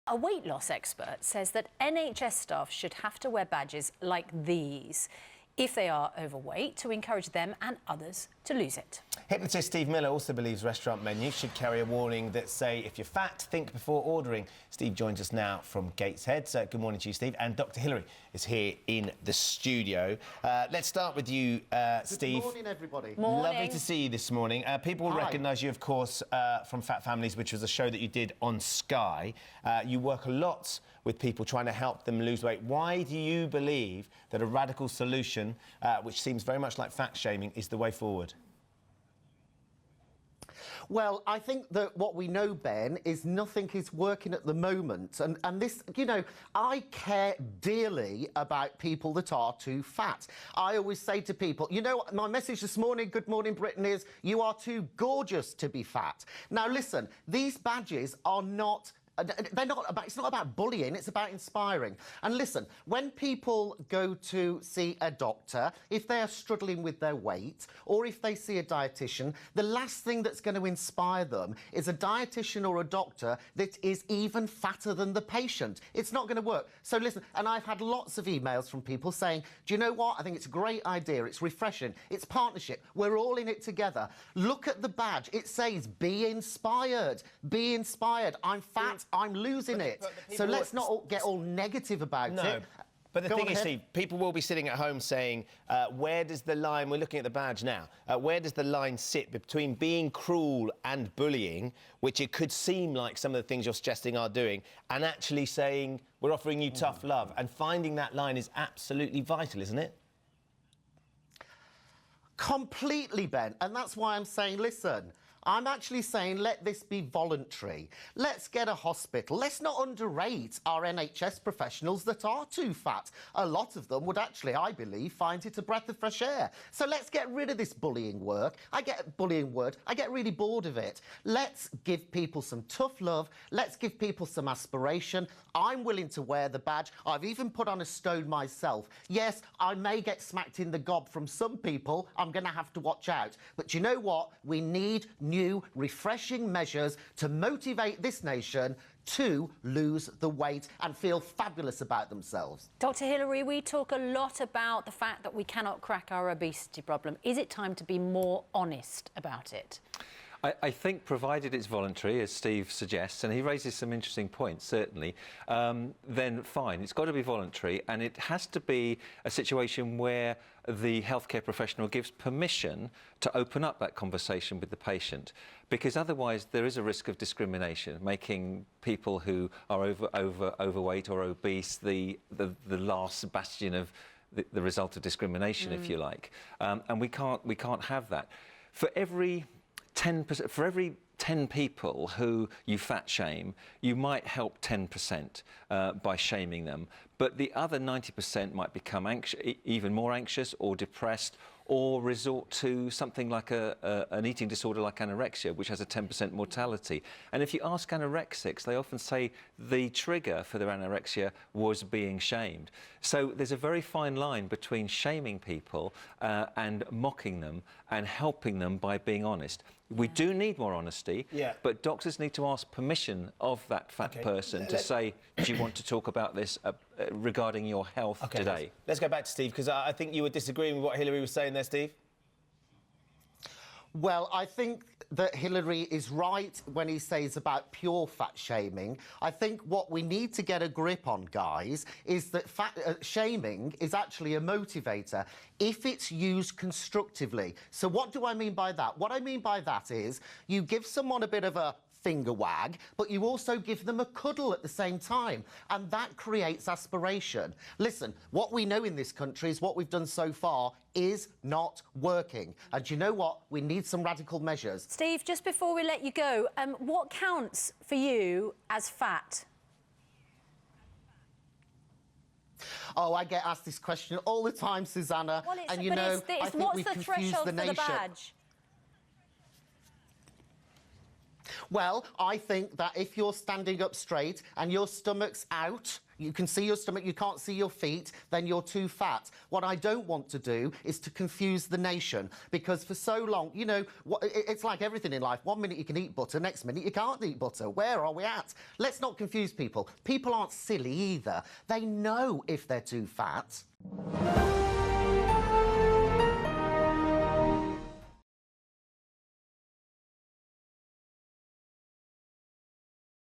A weight loss expert says that NHS staff should have to wear badges like these if they are overweight to encourage them and others to lose it. Hypnotist Steve Miller also believes restaurant menus should carry a warning that say, if you're fat, think before ordering. Steve joins us now from Gateshead. So good morning to you, Steve. And Dr. Hilary is here in the studio. Let's start with you, Steve. Good morning, everybody. Morning. Lovely to see you this morning. People will recognise you, of course, from Fat Families, which was a show that you did on Sky. You work a lot with people trying to help them lose weight. Why do you believe that a radical solution, which seems very much like fat shaming, is the way forward? Well, I think that what we know, Ben, is nothing is working at the moment. And this, you know, I care dearly about people that are too fat. I always say to people, you know, my message this morning, Good Morning Britain, is you are too gorgeous to be fat. Now, listen, these badges are not... it's not about bullying, it's about inspiring. And listen, when people go to see a doctor, if they are struggling with their weight, or if they see a dietitian, the last thing that's going to inspire them is a dietitian or a doctor that is even fatter than the patient. It's not going to work. So listen, and I've had lots of emails from people saying, do you know what? I think it's a great idea. It's refreshing. It's partnership. We're all in it together. Look at the badge. It says, be inspired. Be inspired. I'm fat. I'm losing it. So let's not get all negative about it. But the thing is, Steve, people will be sitting at home saying, where does the line, we're looking at the badge now, where does the line sit between being cruel and bullying, which it could seem like some of the things you're suggesting are doing, and actually saying, we're offering you tough love, and finding that line is absolutely vital, isn't it? Completely, Ben. And that's why I'm saying, listen, I'm actually saying let this be voluntary. Let's get a hospital. Let's not underrate our NHS professionals that are too fat. A lot of them would actually, I believe, find it a breath of fresh air. So let's get rid of this bullying work. I get really bored of it. Let's give people some tough love. Let's give people some aspiration. I'm willing to wear the badge. I've even put on a stone myself. Yes, I may get smacked in the gob from some people. I'm going to have to watch out. But you know what? We need new, refreshing measures to motivate this nation to lose the weight and feel fabulous about themselves. Dr. Hilary, we talk a lot about the fact that we cannot crack our obesity problem. Is it time to be more honest about it? I think, provided it's voluntary, as Steve suggests, and he raises some interesting points, certainly, then fine. It's got to be voluntary, and it has to be a situation where the healthcare professional gives permission to open up that conversation with the patient, because otherwise there is a risk of discrimination, making people who are overweight or obese the last bastion of the result of discrimination, if you like. And we can't have that. For every 10 people who you fat shame, you might help 10% by shaming them. But the other 90% might become even more anxious or depressed, or resort to something like an eating disorder like anorexia, which has a 10% mortality. And if you ask anorexics, they often say the trigger for their anorexia was being shamed. So there's a very fine line between shaming people and mocking them and helping them by being honest. We do need more honesty, but doctors need to ask permission of that fat person to say, do you want to talk about this regarding your health today? Let's go back to Steve, because I think you were disagreeing with what Hilary was saying there, Steve. Well, I think that Hilary is right when he says about pure fat shaming. I think what we need to get a grip on, guys, is that shaming is actually a motivator if it's used constructively. So what do I mean by that? What I mean by that is you give someone a bit of a finger wag, but you also give them a cuddle at the same time, and that creates aspiration. Listen, what we know in this country is what we've done so far is not working, and you know what? We need some radical measures. Steve, just before we let you go, what counts for you as fat? Oh, I get asked this question all the time, Susanna, and you know, I think we've confused the nation. What's the threshold for the badge? Well, I think that if you're standing up straight and your stomach's out, you can see your stomach, you can't see your feet, then you're too fat. What I don't want to do is to confuse the nation, because for so long, you know, it's like everything in life. 1 minute you can eat butter, next minute you can't eat butter. Where are we at? Let's not confuse people. People aren't silly either. They know if they're too fat.